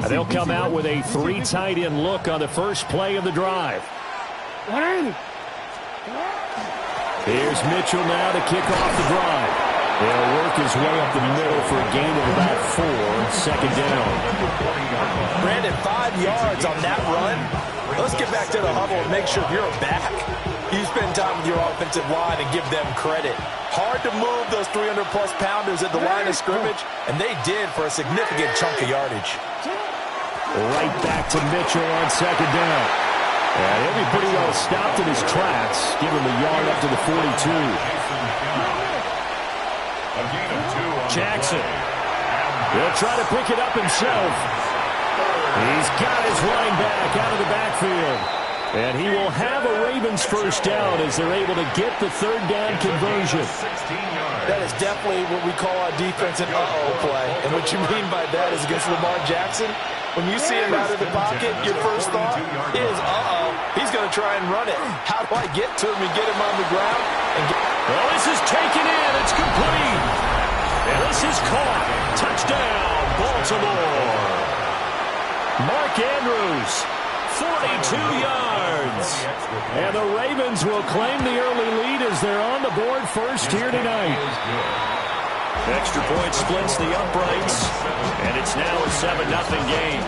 They'll come out with a 3 tight end look on the first play of the drive. Here's Mitchell now to kick off the drive. He'll work his way up the middle for a gain of about 4, second down. Brandon, 5 yards on that run. Let's get back to the huddle and make sure you're back. You spend time with your offensive line and give them credit. Hard to move those 300-plus pounders at the line of scrimmage, and they did for a significant chunk of yardage. Right back to Mitchell on second down. And he'll be pretty well stopped in his tracks. Give him a yard up to the 42. Jackson. He'll try to pick it up himself. He's got his running back out of the backfield. And he will have a Ravens first down as they're able to get the third down conversion. That is definitely what we call our defense an uh-oh play. And what you mean by that is against Lamar Jackson, when you see him out of the pocket, your first thought is, uh-oh, he's going to try and run it. How do I get to him and get him on the ground? Well, this is taken in. It's complete. And this is caught. Touchdown, Baltimore. Mark Andrews, 42 yards. And the Ravens will claim the early lead as they're on the board first here tonight. Extra point splits the uprights, and it's now a 7-0 game.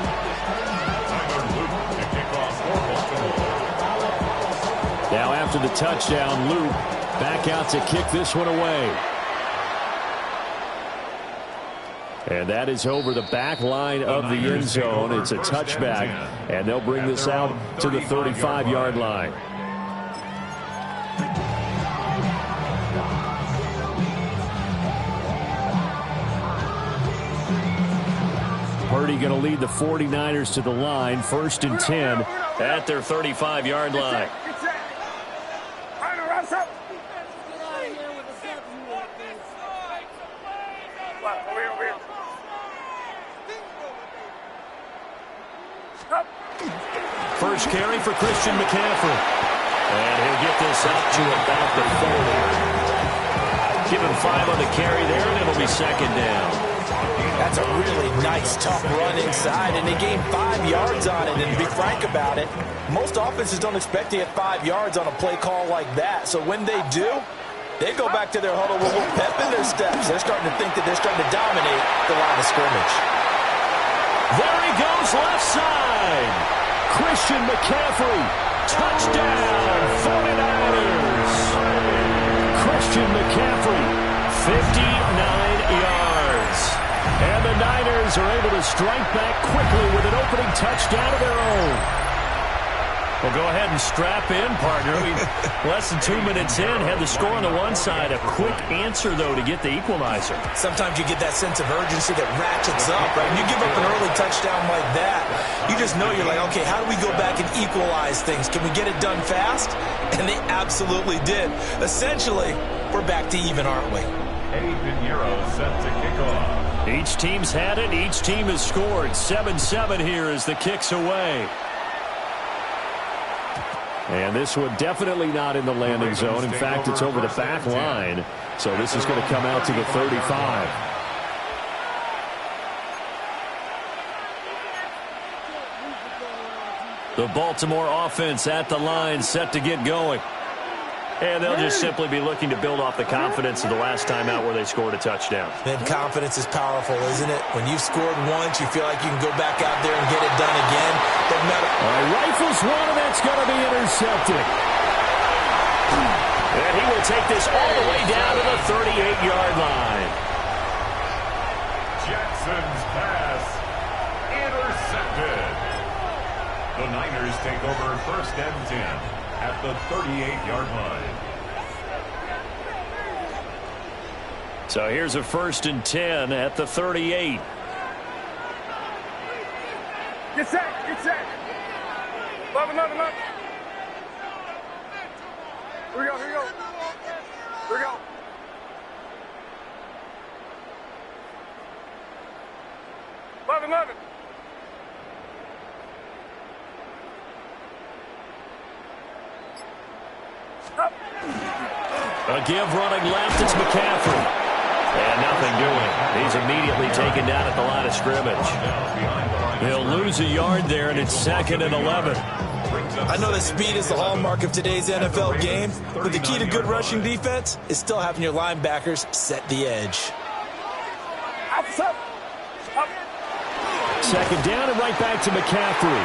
Now after the touchdown, Luke back out to kick this one away. And that is over the back line of the end zone. It's a touchback, and they'll bring this out to the 35-yard line. Purdy going to lead the 49ers to the line, 1st and 10 at their 35-yard line. First carry for Christian McCaffrey. And he'll get this up to about the 40. Give him 5 on the carry there, and it'll be second down. That's a really nice, tough run inside, and they gained 5 yards on it. And to be frank about it, most offenses don't expect to get 5 yards on a play call like that. So when they do, they go back to their huddle with a little pep in their steps. They're starting to think that they're starting to dominate the line of scrimmage. There he goes, left side. Christian McCaffrey, touchdown, 49ers. Christian McCaffrey, 59 yards. And the Niners are able to strike back quickly with an opening touchdown of their own. Well, go ahead and strap in, partner. Less than 2 minutes in, had the score on the one side. A quick answer, though, to get the equalizer. Sometimes you get that sense of urgency that ratchets up, right? When you give up an early touchdown like that, you just know you're like, okay, how do we go back and equalize things? Can we get it done fast? And they absolutely did. Essentially, we're back to even, aren't we? Pinheiro set to kick off. Each team's had it. Each team has scored. 7-7 here as the kick's away. And this one definitely not in the landing zone. In fact, it's over the back line. So this is going to come out to the 35. The Baltimore offense at the line, set to get going. And they'll just simply be looking to build off the confidence of the last time out where they scored a touchdown. Man, confidence is powerful, isn't it? When you've scored once, you feel like you can go back out there and get it done again. Doesn't matter. Rifles one, and that's going to be intercepted. And he will take this all the way down to the 38-yard line. Jackson's pass intercepted. The Niners take over 1st and 10. At the 38-yard line. So here's a 1st and 10 at the 38. Get set, get set. Love. Here we go. Here we go. Love. A give running left, it's McCaffrey. And nothing doing. He's immediately taken down at the line of scrimmage. He'll lose a yard there, and it's 2nd and 11. I know that speed is the hallmark of today's NFL game, but the key to good rushing defense is still having your linebackers set the edge. Second down and right back to McCaffrey.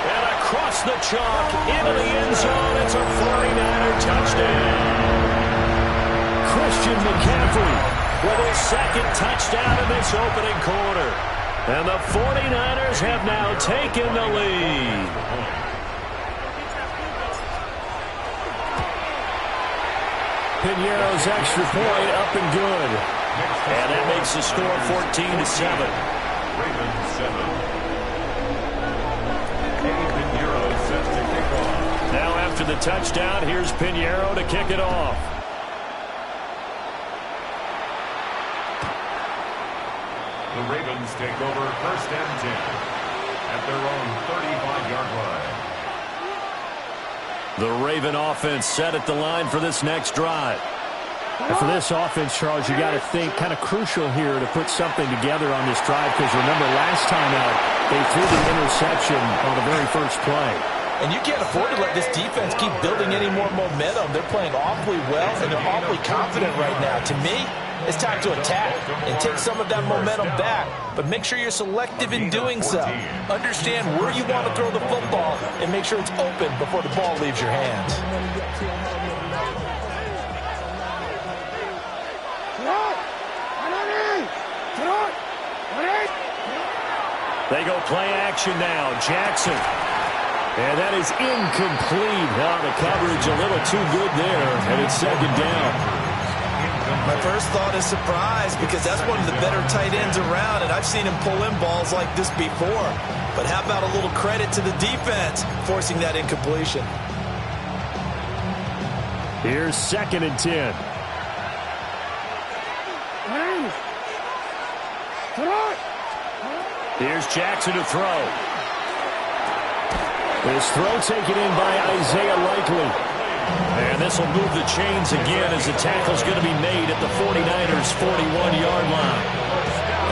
And across the chalk, into the end zone. It's a 49er touchdown. Christian McCaffrey with his 2nd touchdown in this opening quarter. And the 49ers have now taken the lead. Pinheiro's extra point up and good. And that makes the score 14-7. Ravens 7. Pinheiro sets to kick off. Now after the touchdown, here's Pinheiro to kick it off. The Ravens take over 1st and 10 at their own 35-yard line. The Raven offense set at the line for this next drive. And for this offense, Charles, you got to think kind of crucial here to put something together on this drive, because remember last time out they threw the interception on the very first play. And you can't afford to let this defense keep building any more momentum. They're playing awfully well, and they're awfully confident right now. To me, it's time to attack and take some of that momentum back, but make sure you're selective in doing so. Understand where you want to throw the football and make sure it's open before the ball leaves your hands. They go play action now. Jackson. And that is incomplete. The coverage a little too good there, and it's 2nd down. My first thought is surprise, because that's one of the better tight ends around, and I've seen him pull in balls like this before. But how about a little credit to the defense forcing that incompletion? Here's 2nd and 10. Here's Jackson to throw. This throw taken in by Isaiah Likely. And this will move the chains again as the tackle's going to be made at the 49ers' 41-yard line.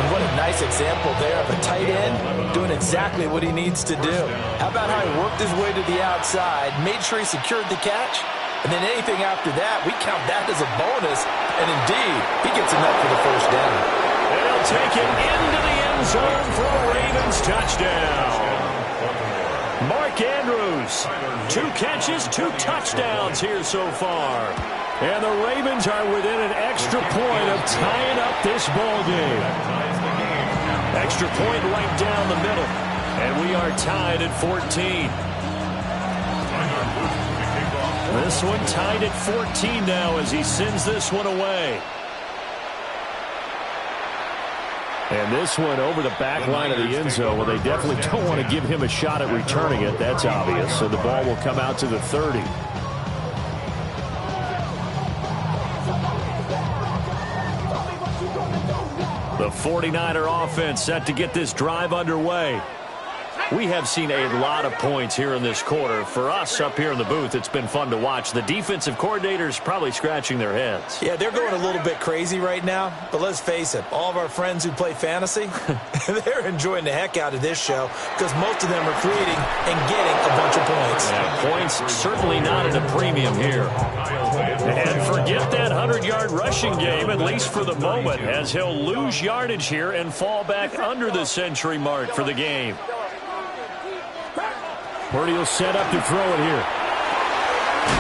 And what a nice example there of a tight end doing exactly what he needs to do. How about how he worked his way to the outside, made sure he secured the catch, and then anything after that, we count that as a bonus. And indeed, he gets enough for the first down. And he'll take it into the end zone for a Ravens touchdown. Mark Andrews, 2 catches, 2 touchdowns here so far. And the Ravens are within an extra point of tying up this ball game. Extra point right down the middle. And we are tied at 14. This one tied at 14 now as he sends this one away. And this one over the back line of the end zone. Well, they definitely don't want to give him a shot at returning it. That's obvious. So the ball will come out to the 30. The 49er offense set to get this drive underway. We have seen a lot of points here in this quarter. For us up here in the booth, it's been fun to watch. The defensive coordinators probably scratching their heads. Yeah, they're going a little bit crazy right now. But let's face it, all of our friends who play fantasy, they're enjoying the heck out of this show because most of them are creating and getting a bunch of points. Yeah, points certainly not at a premium here. And forget that 100-yard rushing game, at least for the moment, as he'll lose yardage here and fall back under the century mark for the game. Purdy will set up to throw it here.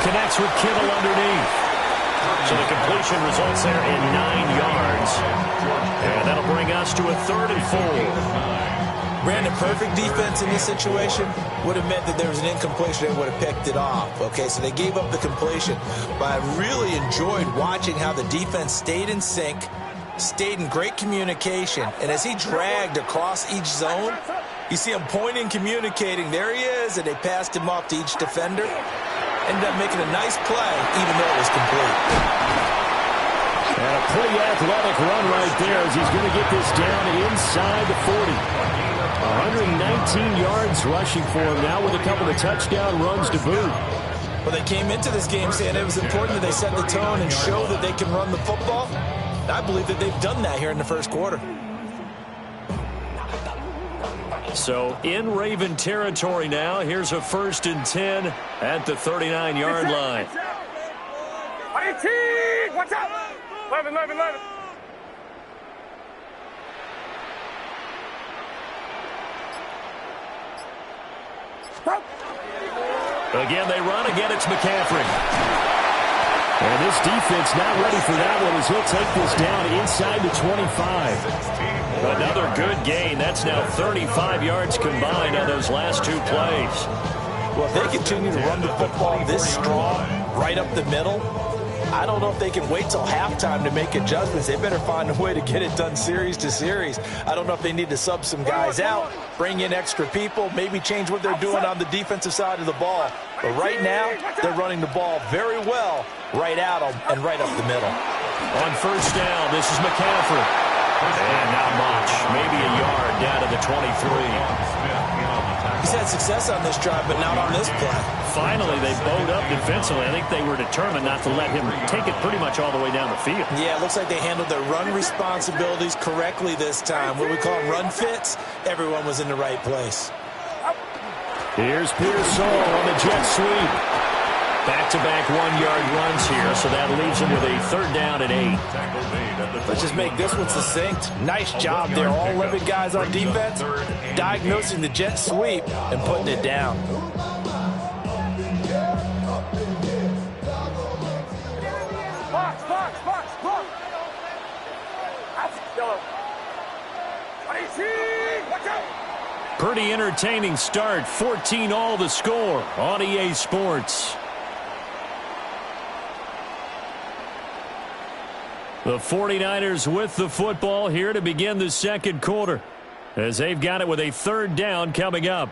Connects with Kittle underneath. So the completion results there in 9 yards. And that'll bring us to a 3rd and 4. Brandon, perfect defense in this situation would have meant that there was an incompletion and would have picked it off. Okay, so they gave up the completion. But I really enjoyed watching how the defense stayed in sync, stayed in great communication. And as he dragged across each zone, you see him pointing, communicating. There he is, and they passed him off to each defender. Ended up making a nice play, even though it was complete. And a pretty athletic run right there as he's going to get this down inside the 40. 119 yards rushing for him now with a couple of touchdown runs to boot. Well, they came into this game saying it was important that they set the tone and show that they can run the football. I believe that they've done that here in the first quarter. So in Raven territory now, here's a 1st and 10 at the 39-yard line. 18! Watch out! 11. Again, they run. Again, it's McCaffrey. And this defense not ready for that one as he'll take this down inside the 25. Another good gain. That's now 35 yards combined on those last 2 plays. Well, if they continue to run the football this strong, right up the middle, I don't know if they can wait till halftime to make adjustments. They better find a way to get it done series to series. I don't know if they need to sub some guys out, bring in extra people, maybe change what they're doing on the defensive side of the ball. But right now, they're running the ball very well right at them and right up the middle. On 1st down, this is McCaffrey. And not much. Maybe a yard down to the 23. He's had success on this drive, but not on this play. Finally, they bowed up defensively. I think they were determined not to let him take it pretty much all the way down the field. Yeah, it looks like they handled their run responsibilities correctly this time. What we call run fits, everyone was in the right place. Here's Peter Saul on the jet sweep. Back-to-back 1-yard runs here, so that leaves him with a 3rd down and 8. Let's just make this one succinct. Nice job there. All 11 guys on defense diagnosing the jet sweep and putting it down. Box. 18! Watch out! Pretty entertaining start. 14-all the score on EA Sports. The 49ers with the football here to begin the 2nd quarter, as they've got it with a 3rd down coming up.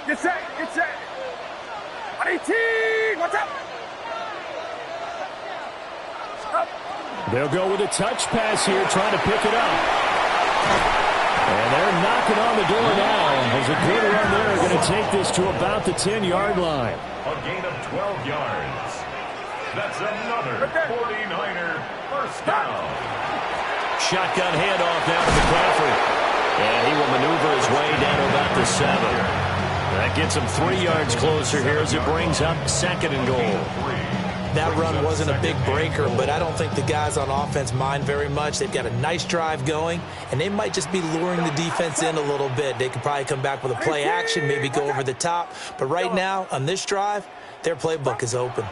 Get set! 18! Watch out! They'll go with a touch pass here, trying to pick it up. And they're knocking on the door now. There's a good run there. Going to take this to about the 10-yard line. A gain of 12 yards. That's another 49er 1st down. Shotgun handoff now to McCaffrey. And he will maneuver his way down to about the 7. That gets him 3 yards closer here as it brings up 2nd and goal. That run wasn't a big breaker, but I don't think the guys on offense mind very much. They've got a nice drive going, and they might just be luring the defense in a little bit. They could probably come back with a play action, maybe go over the top. But right now, on this drive, their playbook is open.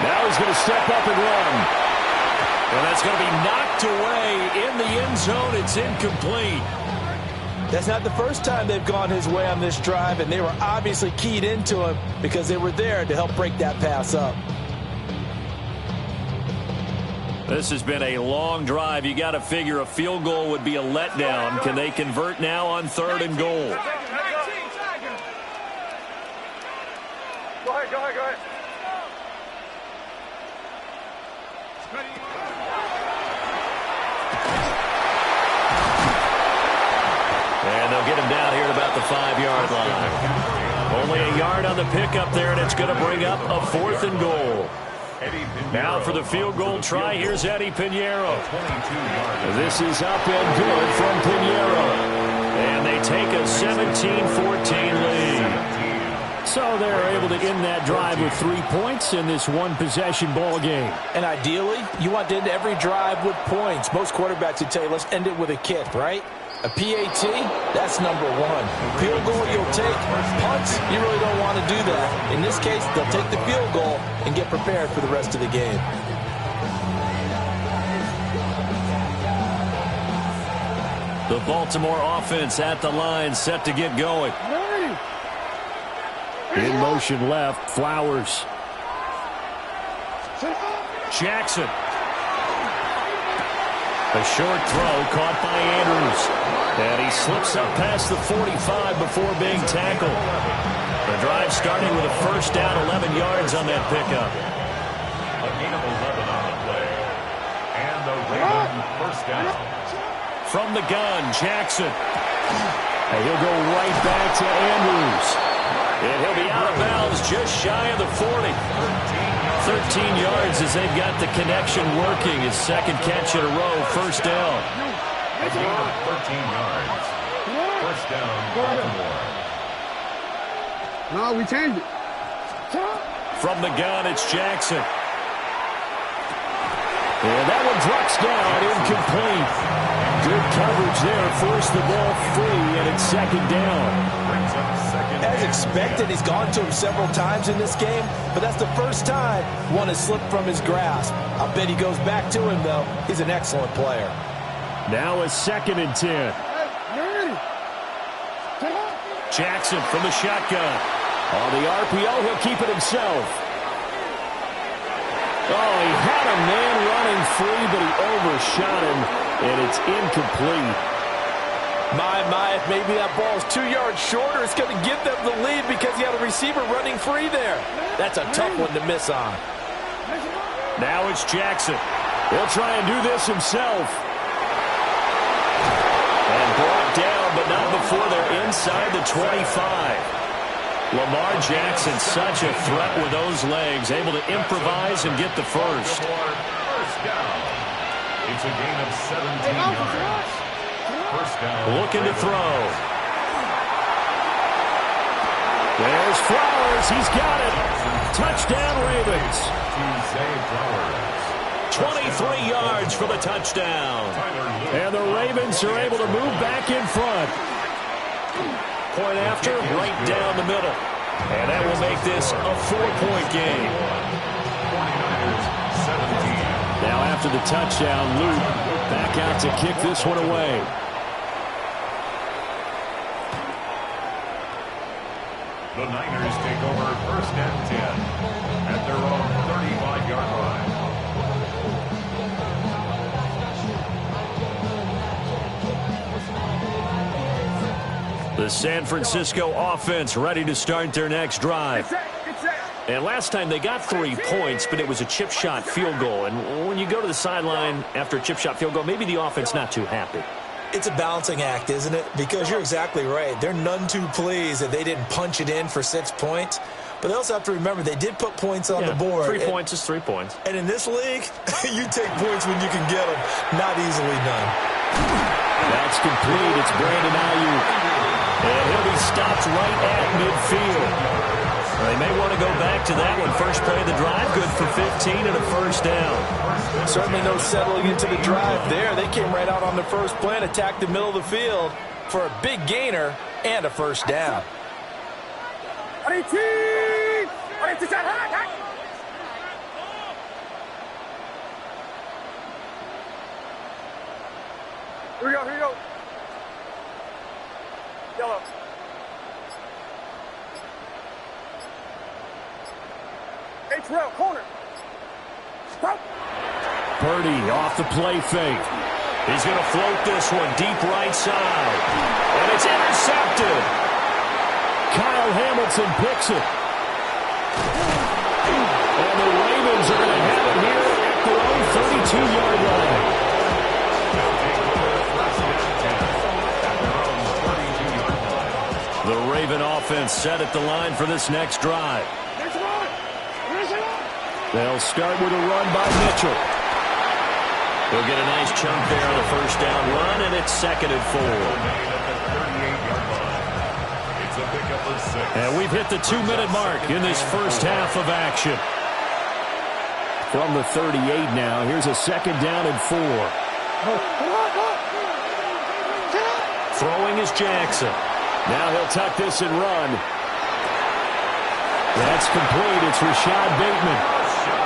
Now he's going to step up and run. And that's going to be knocked away in the end zone. It's incomplete. That's not the first time they've gone his way on this drive, and they were obviously keyed into him because they were there to help break that pass up. This has been a long drive. You got to figure a field goal would be a letdown. Can they convert now on 3rd and goal? Go ahead. And they'll get him down here at about the 5-yard line. Only a yard on the pickup there, and it's going to bring up a 4th and goal. Now for the field goal try, here's Eddie Pinheiro. This is up and good from Pinheiro. And they take a 17-14 lead. So they're able to end that drive with 3 points in this one-possession ball game. And ideally, you want to end every drive with points. Most quarterbacks would tell you, let's end it with a kick, right? A PAT, that's number 1. Field goal you'll take. Punts, you really don't want to do that. In this case, they'll take the field goal and get prepared for the rest of the game. The Baltimore offense at the line, set to get going. In motion left, Flowers. Jackson. A short throw caught by Andrews. And he slips up past the 45 before being tackled. The drive starting with a first down, 11 yards on that pickup. A gain of 11 on the play. And the Ravens first down. From the gun, Jackson. And he'll go right back to Andrews. And he'll be out of bounds just shy of the 40. 13 yards as they've got the connection working. His second catch in a row, first down. A gain of 13 yards. First down, Baltimore. No, we changed it. From the gun, it's Jackson. And that one drops down, incomplete. Good coverage there, forced the ball free, and it's second down. As expected, he's gone to him several times in this game, but that's the first time one has slipped from his grasp. I bet he goes back to him, though. He's an excellent player. Now a 2nd and 10. Jackson from the shotgun. On the RPO, he'll keep it himself. Oh, he had a man running free, but he overshot him, and it's incomplete. My, if maybe that ball is 2 yards shorter, it's going to give them the lead because he had a receiver running free there. That's a tough one to miss on. Now it's Jackson. He'll try and do this himself. And brought down, but not before they're inside the 25. Lamar Jackson, such a threat with those legs, able to improvise and get the first. First down. It's a gain of 17 yards. First down. Looking to throw. There's Flowers. He's got it. Touchdown, Ravens. 23 yards for the touchdown. And the Ravens are able to move back in front. Point after, right down the middle. And that will make this a 4-point game. 49ers 17. Now after the touchdown, Luke back out to kick this one away. The Niners take over first and 10 at their own 35-yard line. The San Francisco offense ready to start their next drive. And last time they got 3 points, but it was a chip shot field goal. And when you go to the sideline after a chip shot field goal, maybe the offense not too happy. It's a balancing act, isn't it? Because you're exactly right. They're none too pleased that they didn't punch it in for 6 points. But they also have to remember they did put points on the board. 3 points is 3 points. And in this league, you take points when you can get them. Not easily done. That's complete. It's Brandon Ayuk. And he'll be stopped right at midfield. They may want to go back to that one. First play of the drive, good for 15 and a first down. Certainly no settling into the drive there. They came right out on the first play and attacked the middle of the field for a big gainer and a first down. Here we go, here we go. Yellow. H-Rail, corner. Stop. Purdy off the play fake. He's going to float this one deep right side. And it's intercepted. Kyle Hamilton picks it. And the Ravens are going to have it here at their own 32-yard line. The Raven offense set at the line for this next drive. They'll start with a run by Mitchell. They'll get a nice chunk there on the first down run, and it's 2nd and 4. And we've hit the 2-minute mark in this first half of action. From the 38 now, here's a 2nd down and 4. Throwing is Jackson. Now he'll tuck this and run. That's complete. It's Rashad Bateman.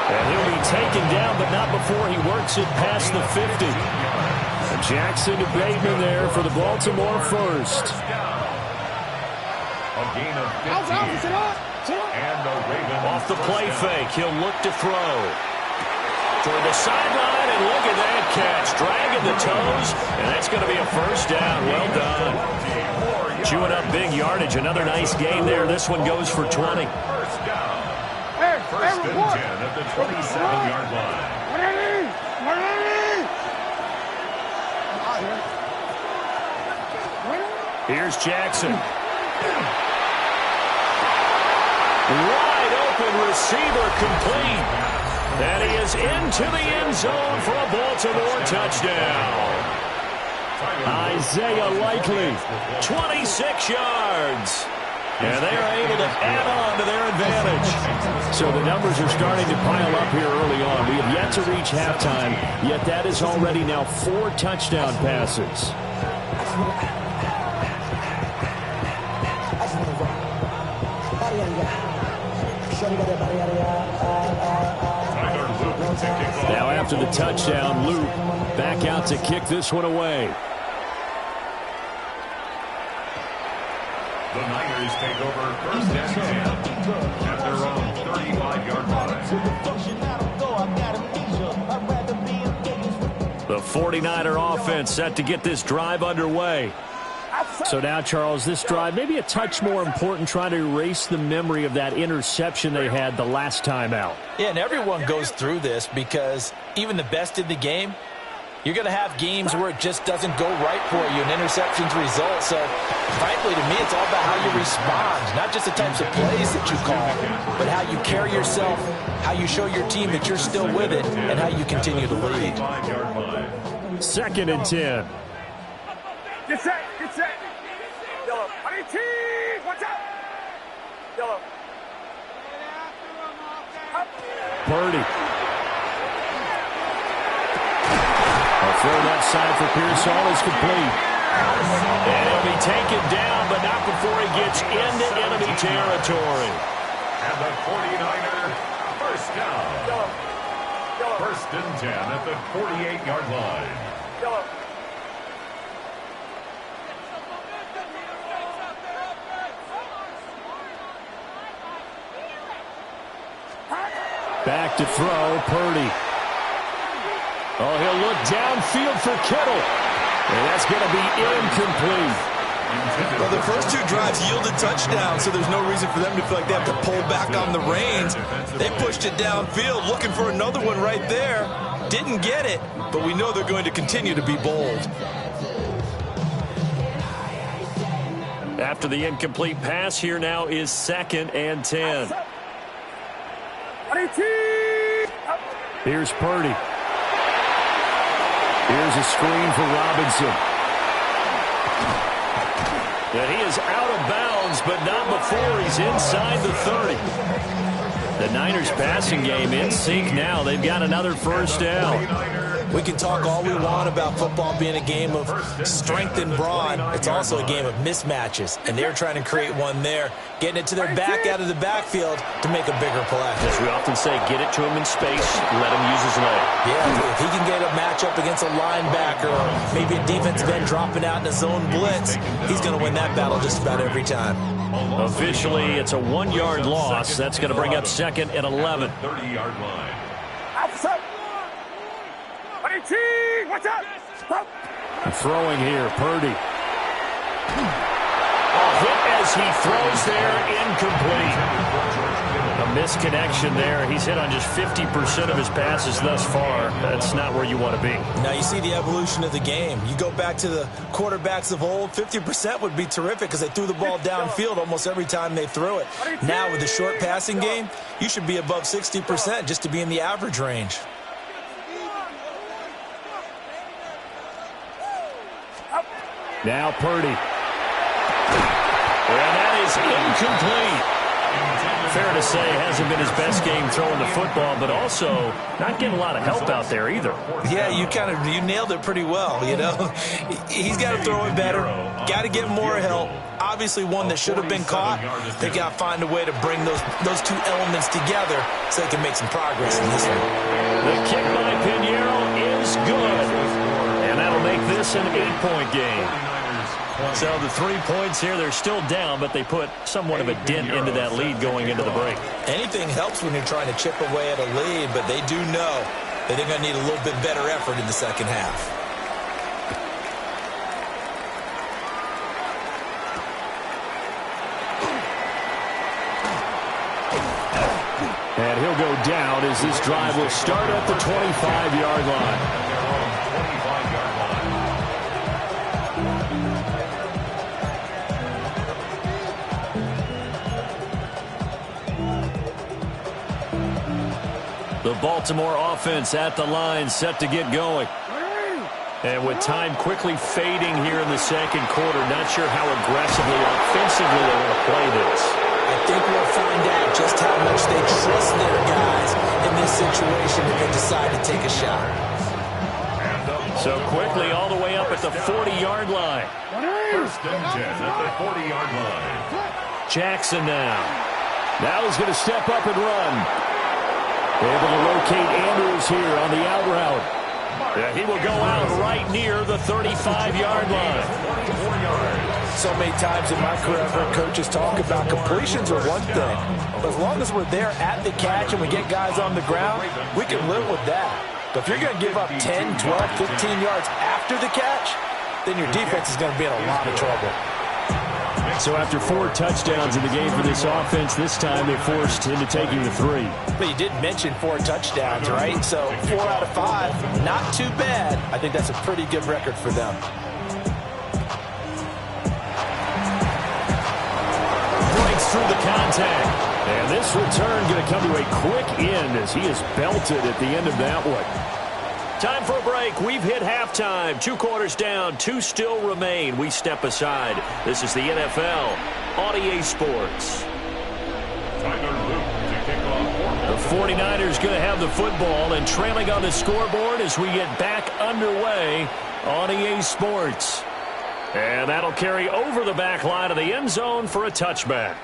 And he'll be taken down, but not before he works it past the 50. And Jackson to Bateman there for the Baltimore first. A gain of 15. And the Ravens off the play fake. He'll look to throw. Toward the sideline, and look at that catch. Dragging the toes, and that's going to be a first down. Well done. Chewing up big yardage. Another nice gain there. This one goes for 20. First down. First and 10 at the 27-yard line. Here's Jackson. Wide open receiver complete. And he is into the end zone for a Baltimore touchdown. Isaiah Likely, 26 yards. And they are able to add on to their advantage. So the numbers are starting to pile up here early on. We have yet to reach halftime, yet that is already now 4 touchdown passes. Now after the touchdown, Luke back out to kick this one away. The Niners take over first and 10 at their own 35-yard line. The 49er offense set to get this drive underway. So now, Charles, this drive maybe a touch more important, trying to erase the memory of that interception they had the last time out. Yeah, and everyone goes through this because even the best in the game, you're going to have games where it just doesn't go right for you and interceptions result. So, frankly, to me, it's all about how you respond, not just the types of plays that you call, but how you carry yourself, how you show your team that you're still with it, and how you continue to lead. 2nd and 10. Get set, get set. Yellow. Honey team, watch out. Yellow. Purdy. A throw left side for Pearsall is complete. And he'll be taken down, but not before he gets into enemy territory. And the 49er first down. First and 10 at the 48-yard line. Yellow. Back to throw, Purdy. Oh, he'll look downfield for Kittle. And that's going to be incomplete. Well, the first 2 drives yielded touchdowns, so there's no reason for them to feel like they have to pull back on the reins. They pushed it downfield, looking for another one right there. Didn't get it, but we know they're going to continue to be bold. After the incomplete pass, here now is 2nd and 10. Here's Purdy. Here's a screen for Robinson. And he is out of bounds, but not before he's inside the 30. The Niners passing game in sync now. They've got another first down. We can talk all we want about football being a game of strength and brawn. It's also a game of mismatches, and they're trying to create one there, getting it to their back out of the backfield to make a bigger play. As we often say, get it to him in space, let him use his leg. Yeah, if he can get a matchup against a linebacker or maybe a defensive end dropping out in a zone blitz, he's going to win that battle just about every time. Officially, it's a 1-yard loss. That's going to bring up 2nd and 11. 30-yard line. Outside. Honey team, watch out. Throwing here, Purdy. A hit as he throws there, incomplete. A misconnection there. He's hit on just 50% of his passes thus far. That's not where you want to be. Now you see the evolution of the game. You go back to the quarterbacks of old, 50% would be terrific because they threw the ball downfield almost every time they threw it. Now with the short passing game, you should be above 60% just to be in the average range. Now Purdy. And that is incomplete. Fair to say, hasn't been his best game throwing the football, but also not getting a lot of help out there either. Yeah, you nailed it pretty well, you know. He's got to throw it better, got to get more help. Obviously one that should have been caught. They got to find a way to bring those 2 elements together so they can make some progress in this one. The kick by Pinheiro is good. And that'll make this an 8-point game. So the 3 points here, they're still down, but they put somewhat of a dent into that lead going into the break. Anything helps when you're trying to chip away at a lead, but they do know that they're going to need a little bit better effort in the second half. And he'll go down as this drive will start at the 25-yard line. The Baltimore offense at the line, set to get going. And with time quickly fading here in the second quarter, not sure how aggressively or offensively they want to play this. I think we'll find out just how much they trust their guys in this situation if they decide to take a shot. So quickly all the way up at the 40-yard line. First and 10 at the 40-yard line. Jackson now. Now he's going to step up and run. Able to locate Andrews here on the out route. Yeah, he will go out right near the 35-yard line. So many times in my career, I've heard coaches talk about completions are one thing. But as long as we're there at the catch and we get guys on the ground, we can live with that. But if you're going to give up 10, 12, 15 yards after the catch, then your defense is going to be in a lot of trouble. So after 4 touchdowns in the game for this offense, this time they forced into taking the 3. But you did mention 4 touchdowns, right? So 4 out of 5, not too bad. I think that's a pretty good record for them. Breaks through the contact. And this return going to come to a quick end as he is belted at the end of that one. Time for a break. We've hit halftime. 2 quarters down. 2 still remain. We step aside. This is the NFL on EA Sports. The 49ers going to have the football and trailing on the scoreboard as we get back underway on EA Sports. And that'll carry over the back line of the end zone for a touchback.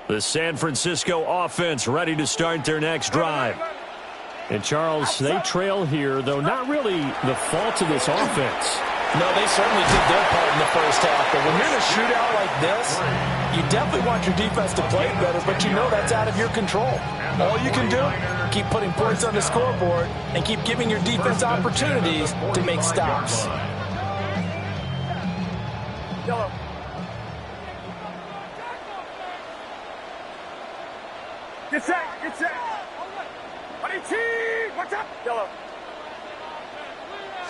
The San Francisco offense ready to start their next drive. And, Charles, they trail here, though not really the fault of this offense. No, they certainly did their part in the first half. But when you're in a shootout like this, you definitely want your defense to play better, but you know that's out of your control. All you can do, keep putting points on the scoreboard and keep giving your defense opportunities to make stops. Yellow. Get set, get set. Watch out. Yellow.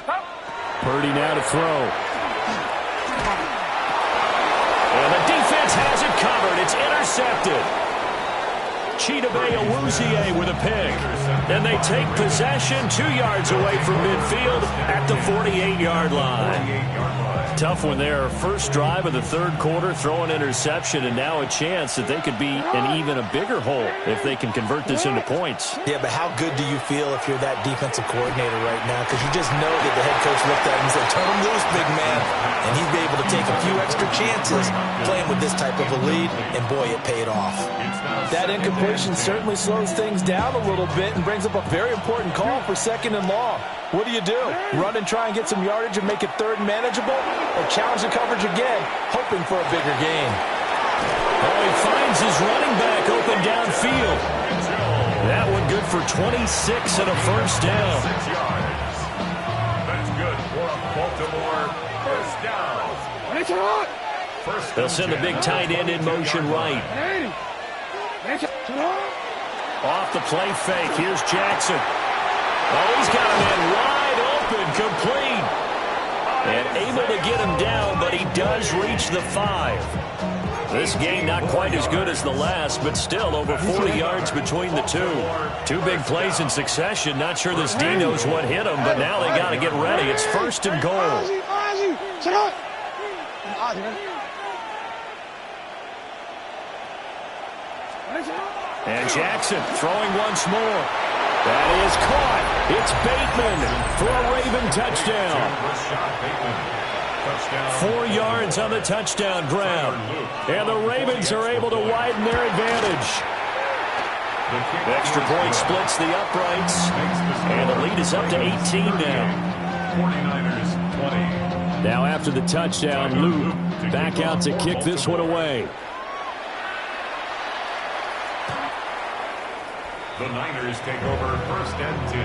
Stop. Purdy now to throw. And the defense has it covered. It's intercepted. Chidobe Awuzie with a pick. And they take possession 2 yards away from midfield at the 48-yard line. Tough one there. First drive of the third quarter, throw an interception, and now a chance that they could be in even a bigger hole if they can convert this into points. Yeah, but how good do you feel if you're that defensive coordinator right now? Because you just know that the head coach looked at him and said, turn him loose, big man. And he'd be able to take a few extra chances playing with this type of a lead, and boy, it paid off. That incompletion certainly slows things down a little bit and brings up a very important call for 2nd and long. What do? Run and try and get some yardage and make it third manageable, or challenge the coverage again, hoping for a bigger gain? Oh, he finds his running back open downfield. That one good for 26 and a first down. 6 yards. That's good for a Baltimore first down. They'll send the big tight end in motion right. Off the play fake. Here's Jackson. Oh, he's got a man wide open, complete. And able to get him down, but he does reach the 5. This game not quite as good as the last, but still over 40 yards between the two. 2 big plays in succession. Not sure this D knows what hit him, but now they got to get ready. It's 1st and goal. And Jackson throwing once more. That is caught. It's Bateman for a Raven touchdown. 4 yards on the touchdown grab. And the Ravens are able to widen their advantage. Extra point splits the uprights, and the lead is up to 18 now. 49ers 20. Now after the touchdown, Luke back out to kick this one away. The Niners take over 1st and 10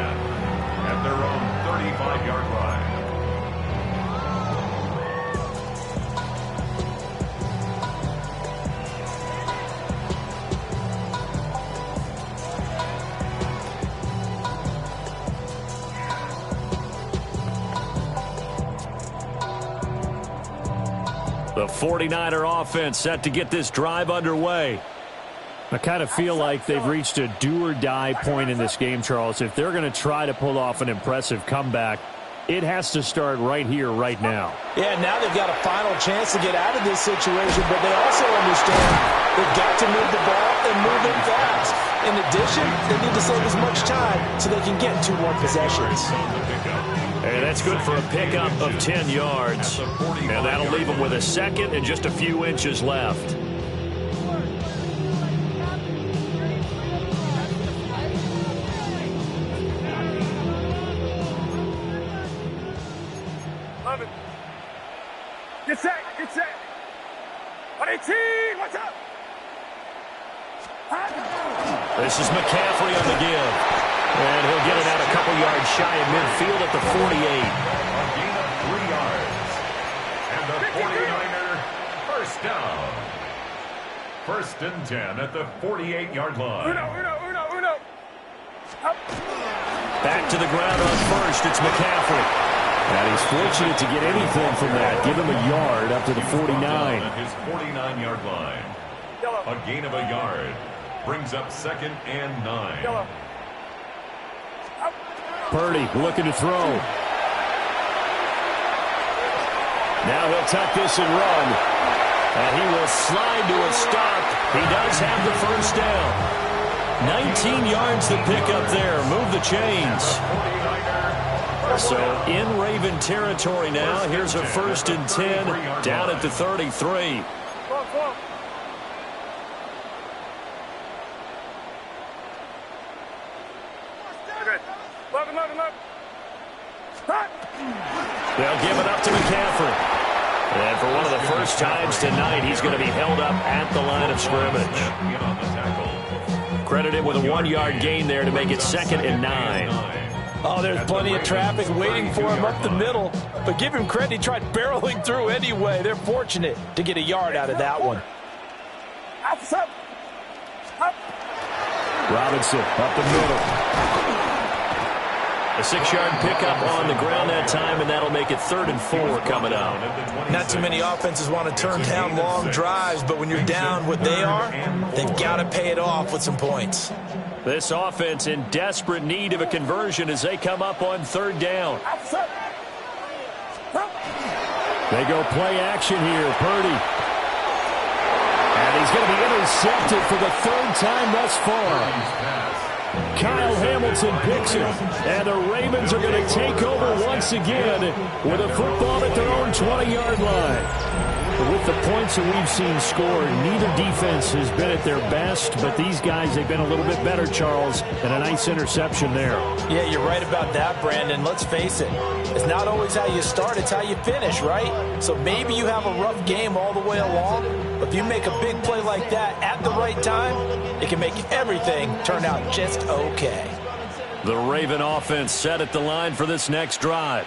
at their own 35-yard line. The 49er offense set to get this drive underway. I kind of feel like they've reached a do-or-die point in this game, Charles. If they're going to try to pull off an impressive comeback, it has to start right here, right now. Yeah, now they've got a final chance to get out of this situation, but they also understand they've got to move the ball and move it fast. In addition, they need to save as much time so they can get 2 more possessions. And that's good for a pickup of 10 yards. And that'll leave them with a second and just a few inches left. Get set, get set. 118, what's up? This is McCaffrey on the give. And he'll get it out a couple yards shy of midfield at the 48. A gain of 3 yards. And the 49er first down. 1st and 10 at the 48-yard line. Uno. Up. Back to the ground on first. It's McCaffrey. And he's fortunate to get anything from that. Give him a yard up to the 49. At his 49-yard line. A gain of a yard. Brings up 2nd and 9. Purdy looking to throw. Now he'll tuck this and run. And he will slide to a stop. He does have the first down. 19 yards to pick up there. Move the chains. So in Raven territory now. Here's a 1st and 10 down at the 33. They'll give it up to McCaffrey. And for one of the first times tonight, he's going to be held up at the line of scrimmage. Credited with a 1-yard gain there to make it 2nd and 9. Oh, there's plenty of traffic waiting for him up the middle. But give him credit, he tried barreling through anyway. They're fortunate to get a yard out of that one. Robinson up the middle. A 6-yard pickup on the ground that time, and that'll make it 3rd and 4 coming up. Not too many offenses want to turn down long drives, but when you're down what they are, they've got to pay it off with some points. This offense in desperate need of a conversion as they come up on 3rd down. They go play action here, Purdy. And he's going to be intercepted for the 3rd time thus far. Kyle Hamilton picks it, and the Ravens are going to take over once again with a football at their own 20-yard line. With the points that we've seen scored, neither defense has been at their best, but these guys, they've been a little bit better, Charles, and a nice interception there. Yeah, you're right about that, Brandon. Let's face it. It's not always how you start, it's how you finish, right? So maybe you have a rough game all the way along, but if you make a big play like that at the right time, it can make everything turn out just okay. The Raven offense set at the line for this next drive.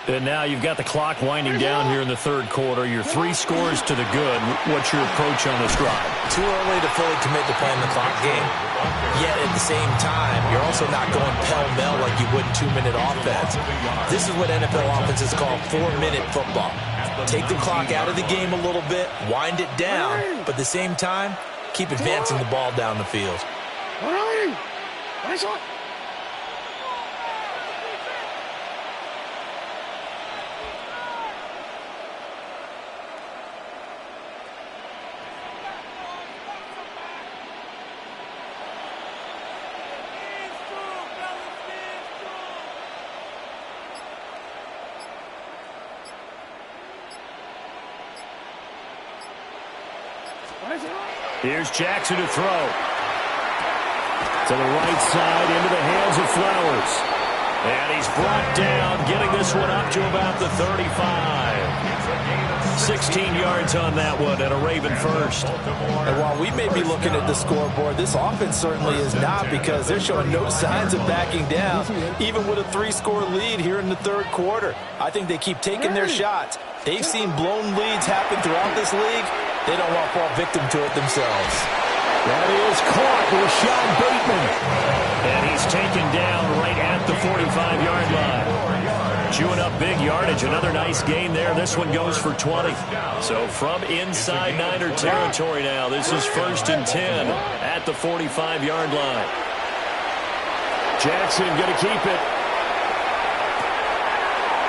And now you've got the clock winding down here in the 3rd quarter. Your 3 scores to the good. What's your approach on this drive? Too early to fully commit to playing the clock game. Yet at the same time, you're also not going pell-mell like you would 2-minute offense. This is what NFL offenses call 4-minute football. Take the clock out of the game a little bit, wind it down, but at the same time, keep advancing the ball down the field. Here's Jackson to throw. To the right side, into the hands of Flowers. And he's brought down, getting this one up to about the 35. 16 yards on that one, and a Raven first. And while we may be looking at the scoreboard, this offense certainly is not, because they're showing no signs of backing down, even with a 3-score lead here in the third quarter. I think they keep taking their shots. They've seen blown leads happen throughout this league. They don't want to fall victim to it themselves. That is caught, Rashad Bateman. And he's taken down right at the 45-yard line. Chewing up big yardage. Another nice gain there. This one goes for 20. So from inside Niner territory now, this is 1st and 10 at the 45-yard line. Jackson going to keep it.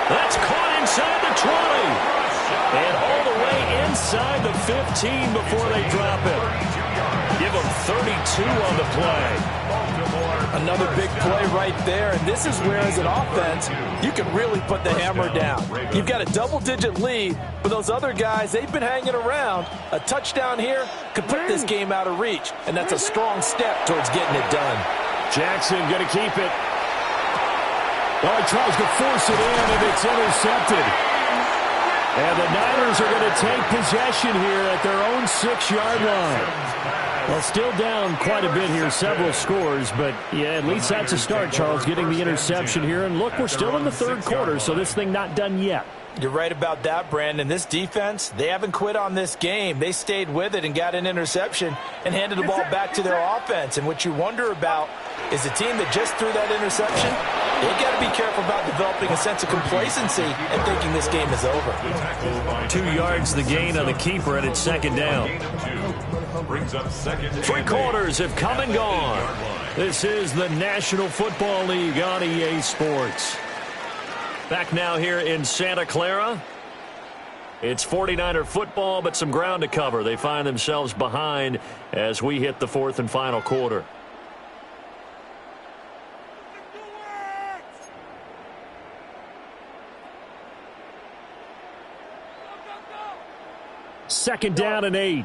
That's caught inside the 20. And all the way inside the 15 before they drop it. Give them 32 on the play. Another big play right there, and this is where, as an offense, you can really put the hammer down. You've got a double-digit lead, but those other guys, they've been hanging around. A touchdown here could put this game out of reach, and that's a strong step towards getting it done. Jackson going to keep it. Well, he tries to force it in, and it's intercepted. And the Niners are going to take possession here at their own 6-yard line. Well, still down quite a bit here, several scores, but yeah, at least that's a start, Charles, getting the interception here. And look, we're still in the third quarter, so this thing not done yet. You're right about that, Brandon. This defense, they haven't quit on this game. They stayed with it and got an interception and handed the ball back to their offense. And what you wonder about is the team that just threw that interception, they got to be careful about developing a sense of complacency and thinking this game is over. 2 yards the gain on the keeper, and it's second down. Brings up second. 3 quarters have come and gone. This is the National Football League on EA Sports. Back now here in Santa Clara. It's 49er football, but some ground to cover. They find themselves behind as we hit the 4th and final quarter. Second down and 8.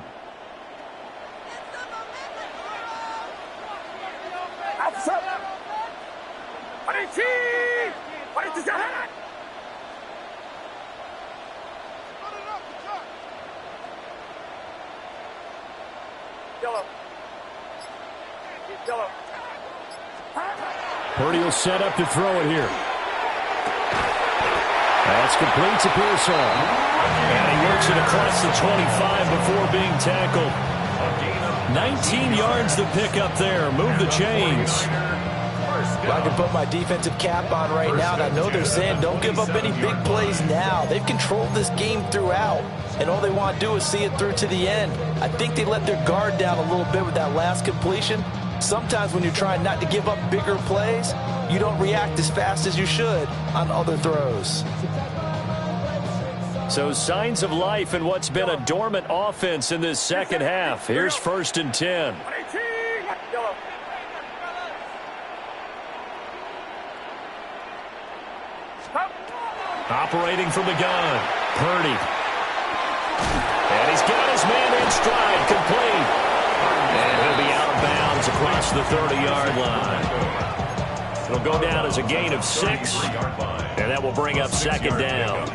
Purdy will set up to throw it here. That's complete to Pearsall. And he works it across the 25 before being tackled. 19 yards to pick up there. Move the chains. Well, I can put my defensive cap on right now, and I know they're saying don't give up any big plays now. They've controlled this game throughout, and all they want to do is see it through to the end. I think they let their guard down a little bit with that last completion. Sometimes when you're trying not to give up bigger plays, you don't react as fast as you should on other throws. So signs of life in what's been a dormant offense in this second half. Here's 1st and 10. Operating from the gun, Purdy. And he's got his man in stride, complete. And he'll be out of bounds across the 30-yard line. It'll go down as a gain of 6, and that will bring up second down.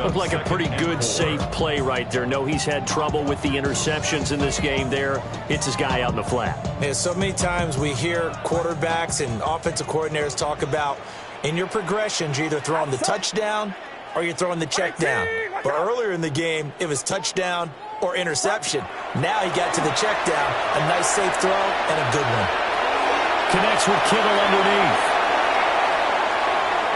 Looked like a pretty good, safe play right there. No, he's had trouble with the interceptions in this game there. Hits his guy out in the flat. Yeah, so many times we hear quarterbacks and offensive coordinators talk about in your progressions, you're either throwing the touchdown or you're throwing the check down. But earlier in the game, it was touchdown or interception. Now he got to the check down. A nice safe throw and a good one. Connects with Kittle underneath.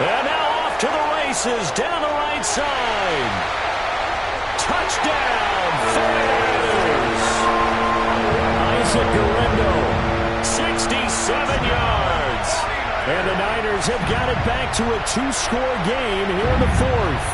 And now off to the races down the right side. Touchdown, 49ers. Isaac Guerrero, 67 yards. And the Niners have got it back to a 2-score game here in the 4th.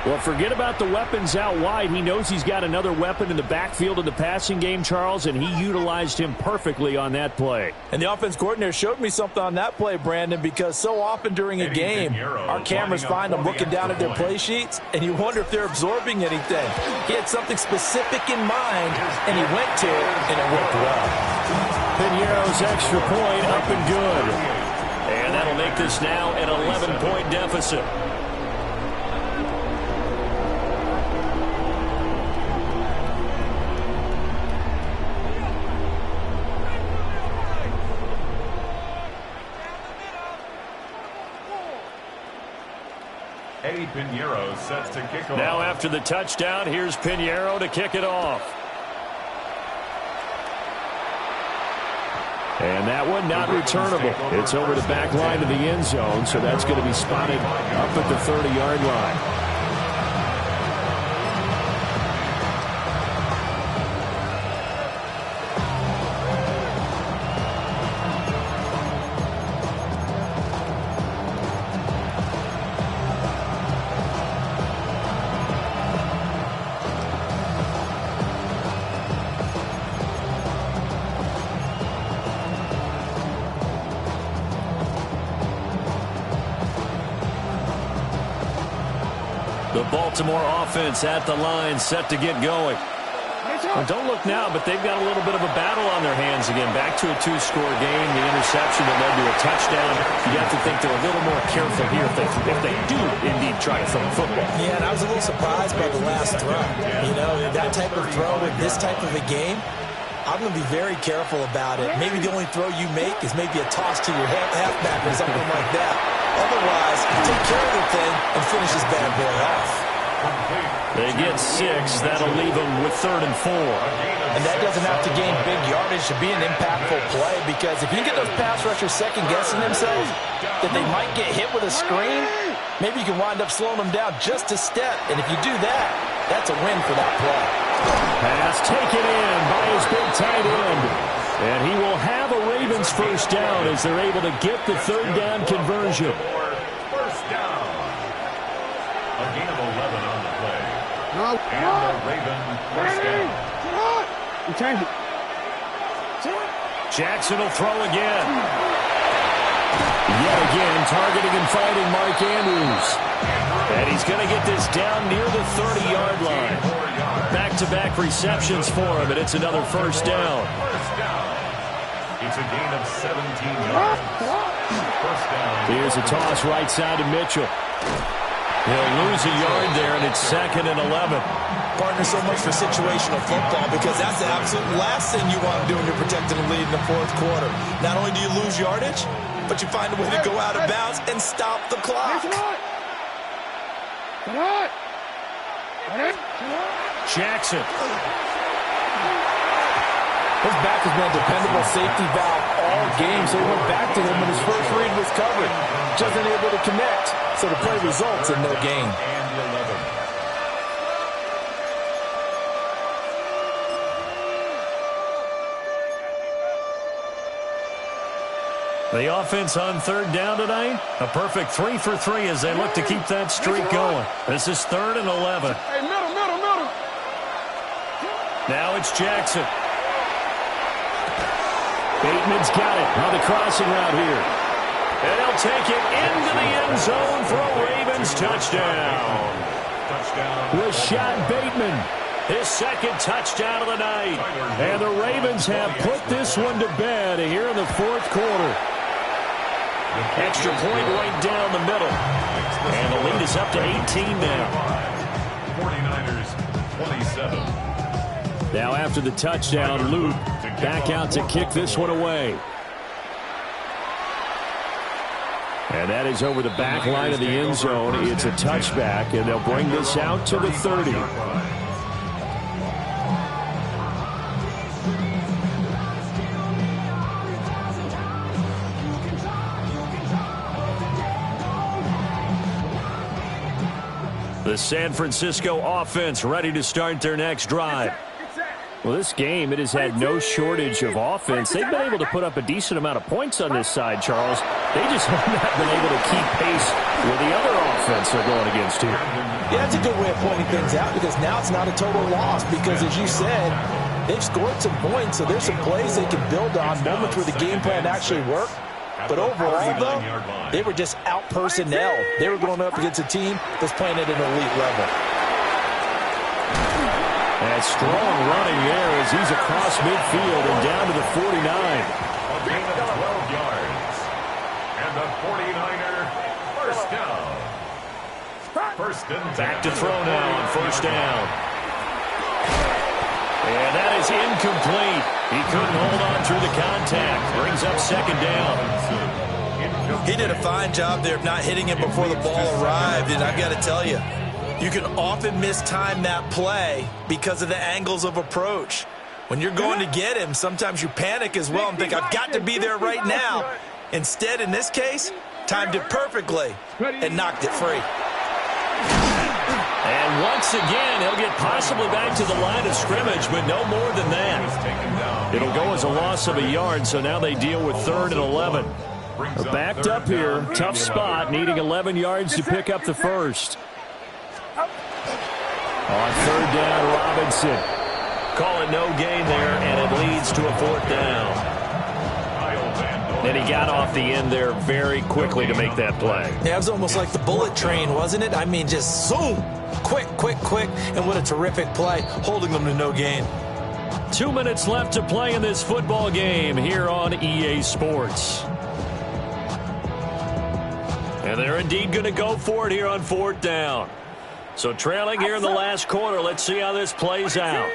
Well, forget about the weapons out wide. He knows he's got another weapon in the backfield of the passing game, Charles, and he utilized him perfectly on that play. And the offense coordinator showed me something on that play, Brandon, because so often during a game, our cameras find them looking down at their play sheets, and you wonder if they're absorbing anything. He had something specific in mind, and he went to it, and it worked well. Piñeiro's extra point up and good. And that'll make this now an 11-point deficit. Eddie Piñeiro set to kick off. Now after the touchdown, here's Piñeiro to kick it off. And that one not returnable. It's over the back line of the end zone, so that's going to be spotted up at the 30-yard line. The Baltimore offense at the line, set to get going. Well, don't look now, but they've got a little bit of a battle on their hands again. Back to a two-score game, the interception that led to a touchdown. You have to think they're a little more careful here if they do indeed try to throw the football. Yeah, and I was a little surprised by the last throw. You know, that type of throw in this type of a game, I'm going to be very careful about it. Maybe the only throw you make is maybe a toss to your halfback or something like that. Otherwise, take care of the thing and finish this bad boy off. They get 6. That'll leave them with 3rd and 4. And that doesn't have to gain big yardage to be an impactful play, because if you get those pass rushers second-guessing themselves, that they might get hit with a screen, maybe you can wind up slowing them down just a step. And if you do that, that's a win for that play. Pass taken in by his big tight end. And he will have a Ravens first down as they're able to get the 3rd down conversion. First down. A gain of 11 on the play. And the Raven first down. Jackson will throw again. Yet again, targeting and finding Mark Andrews. And he's going to get this down near the 30-yard line. Back-to-back receptions for him, and it's another first down. First down. It's a gain of 17 yards. First down. Here's a toss right side to Mitchell. He'll lose a yard there, and it's 2nd and 11. Partner, so much for situational football, because that's the absolute last thing you want to do when you're protecting the lead in the 4th quarter. Not only do you lose yardage, but you find a way to go out of bounds and stop the clock. Jackson. His back has been a dependable safety valve all game, so he went back to him when his first read was covered. Just unable to connect, so the play results in no gain. And 11. The offense on 3rd down tonight, a perfect 3 for 3 as they look to keep that streak going. This is 3rd and 11. Hey, middle. Now it's Jackson. Bateman's got it on the crossing route here. And he'll take it into the end zone for a Ravens touchdown. Rashad Bateman, his 2nd touchdown of the night. And the Ravens have put this one to bed here in the 4th quarter. Extra point right down the middle. And the lead is up to 18 now. 49ers 27. Now after the touchdown, Luke back out to kick this one away. And that is over the back line of the end zone. It's a touchback, and they'll bring this out to the 30. The San Francisco offense ready to start their next drive. Well, this game, it has had no shortage of offense. They've been able to put up a decent amount of points on this side, Charles. They just have not been able to keep pace with the other offense. defense they're going against here. Yeah, that's a good way of pointing things out because now it's not a total loss because, as you said, they've scored some points, so there's some plays they can build on, moments where the game plan actually worked. But overall, though, they were just out personnel. They were going up against a team that's playing at an elite level. And strong running there as he's across midfield and down to the 49. A gain of 12 yards. And the 49er, first down. First and 10. Back to throw now on first down. And that is incomplete. He couldn't hold on through the contact. Brings up second down. He did a fine job there of not hitting him before the ball arrived, and I've got to tell you, you can often mistime that play because of the angles of approach. When you're going to get him, sometimes you panic as well and think, I've got to be there right now. Instead, in this case, timed it perfectly and knocked it free. And once again, he'll get possibly back to the line of scrimmage, but no more than that. It'll go as a loss of a yard, so now they deal with 3rd and 11. They're backed up here, tough spot, needing 11 yards to pick up the first. On 3rd down, Robinson. Call it no gain there, and it leads to a 4th down. And he got off the end there very quickly to make that play. Yeah, it was almost like the bullet train, wasn't it? I mean, just zoom, quick, quick, quick, and what a terrific play, holding them to no gain. 2 minutes left to play in this football game here on EA Sports. And they're indeed going to go for it here on 4th down. So trailing here in the last quarter, let's see how this plays out.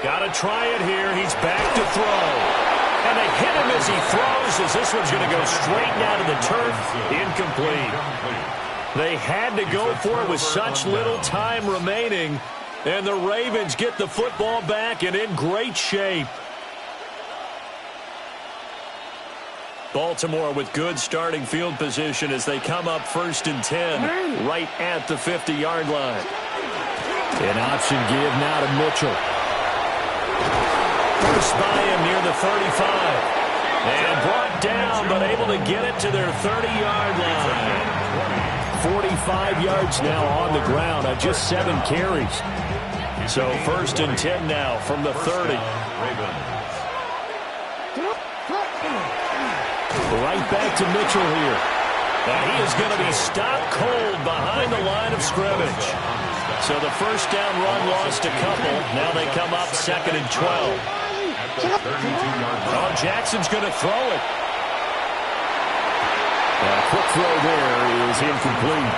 Got to try it here. He's back to throw. And they hit him as he throws, as this one's going to go straight down to the turf. Incomplete. They had to go for it with such little time remaining. And the Ravens get the football back and in great shape. Baltimore with good starting field position as they come up 1st and 10 right at the 50-yard line. An option give now to Mitchell. First by him near the 35. And brought down, but able to get it to their 30-yard line. 45 yards now on the ground on just 7 carries. So 1st and 10 now from the 30. Right back to Mitchell here. And he is going to be stopped cold behind the line of scrimmage. So the first down run lost a couple. Now they come up 2nd and 12. Oh, Jackson's going to throw it. A quick throw there is incomplete.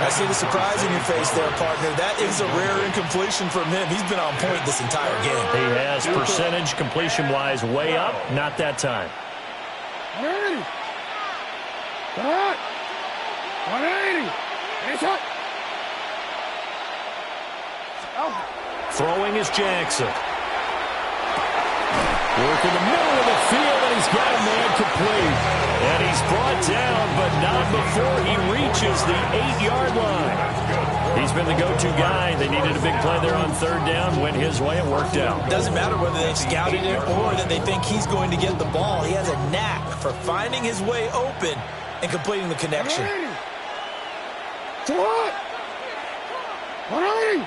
I see the surprise in your face there, partner. That is a rare incompletion from him. He's been on point this entire game. He has percentage completion-wise way up. Not that time. 180. 180. Throwing is Jackson. Work in the middle of the field, and he's got a man complete. And he's brought down, but not before he reaches the 8-yard line. He's been the go-to guy. They needed a big play there on 3rd down. Went his way. It worked out. Doesn't matter whether they've scouted it or that they think he's going to get the ball. He has a knack for finding his way open and completing the connection. 180.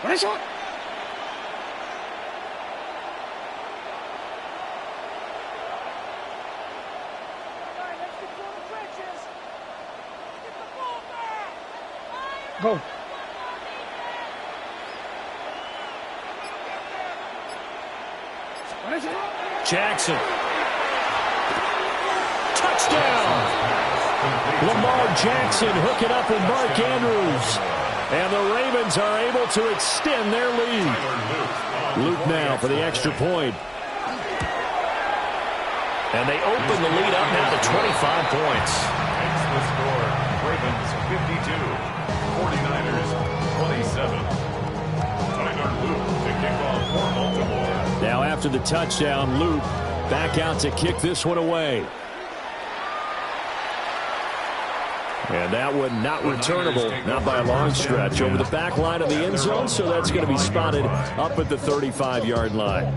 Nice shot. Go. Jackson. Touchdown. Lamar Jackson hooking up with Mark Andrews. And the Ravens are able to extend their lead. Luke now for the extra point. And they open the lead up now to 25 points. It's the score. Ravens 52, 49ers 27. Tyler Luke to kick off for Baltimore. Now after the touchdown, Luke back out to kick this one away. And that one not returnable, not by a long stretch, over the back line of the end zone, so that's going to be spotted up at the 35-yard line.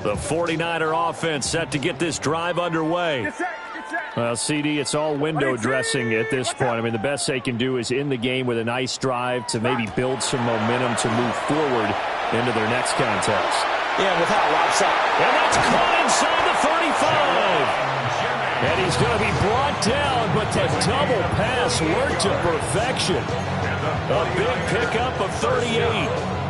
The 49er offense set to get this drive underway. Get set. Get set. Well, CD, it's all window dressing at this point. I mean, the best they can do is end the game with a nice drive to maybe build some momentum to move forward into their next contest. Yeah, with how lopsided. And that's caught inside the 35. And he's going to be brought down, but that double pass worked to perfection. A big pickup of 38.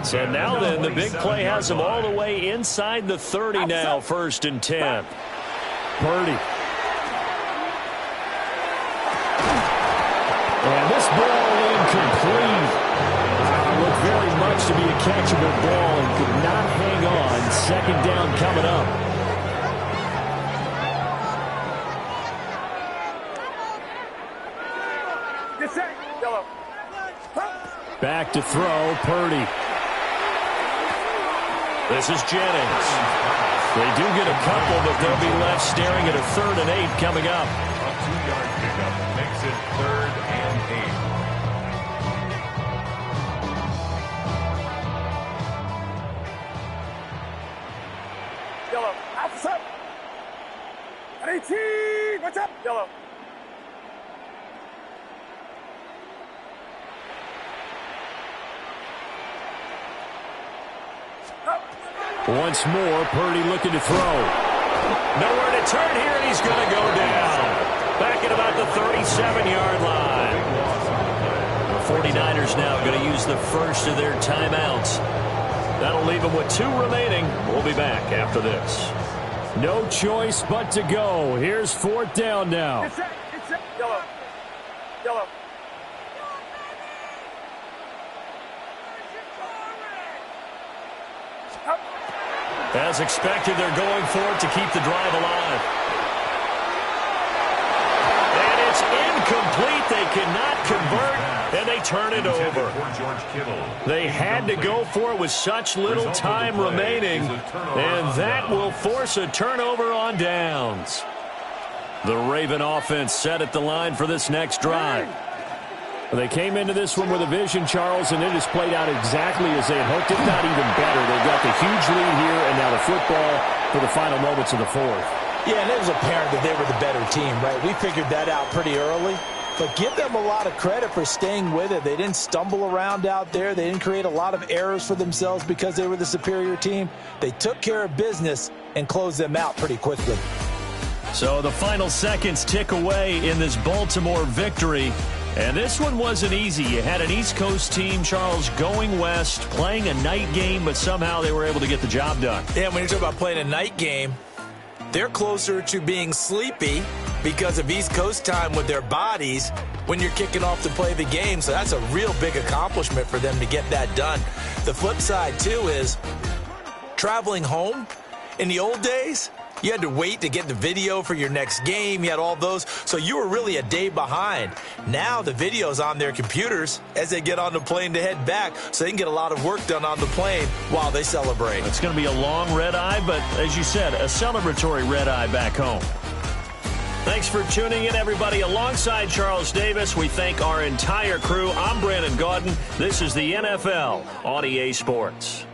So now then, the big play has him all the way inside the 30 now, 1st and 10. Purdy. And this ball incomplete. Looked very much to be a catchable ball and could not hang on. 2nd down coming up. Get set. Yellow. Back to throw, Purdy. This is Jennings. They do get a couple, but they'll be left staring at a 3rd and 8 coming up. A 2-yard pickup makes it 3rd and 8. Yellow. Outside. 18. Watch out. Yellow. Once more, Purdy looking to throw. Nowhere to turn here, and he's going to go down. Back at about the 37-yard line. The 49ers now going to use the first of their timeouts. That'll leave them with 2 remaining. We'll be back after this. No choice but to go. Here's 4th down now. Get set. Get set. Yellow. Yellow. As expected, they're going for it to keep the drive alive. And it's incomplete. They cannot convert, and they turn it over. They had to go for it with such little time remaining, and that will force a turnover on downs. The Raven offense set at the line for this next drive. They came into this one with a vision, Charles, and it has played out exactly as they had hoped, if not even better. They've got the huge lead here, and now the football for the final moments of the 4th. Yeah, and it was apparent that they were the better team, right? We figured that out pretty early. But give them a lot of credit for staying with it. They didn't stumble around out there. They didn't create a lot of errors for themselves because they were the superior team. They took care of business and closed them out pretty quickly. So the final seconds tick away in this Baltimore victory. And this one wasn't easy. You had an East Coast team, Charles, going west, playing a night game, but somehow they were able to get the job done. Yeah, when you're talking about playing a night game, they're closer to being sleepy because of East Coast time with their bodies when you're kicking off to play the game. So that's a real big accomplishment for them to get that done. The flip side, too, is traveling home in the old days, you had to wait to get the video for your next game. You had all those. So you were really a day behind. Now the video's on their computers as they get on the plane to head back, so they can get a lot of work done on the plane while they celebrate. It's going to be a long red eye, but as you said, a celebratory red eye back home. Thanks for tuning in, everybody. Alongside Charles Davis, we thank our entire crew. I'm Brandon Gaudin. This is the NFL on EA Sports.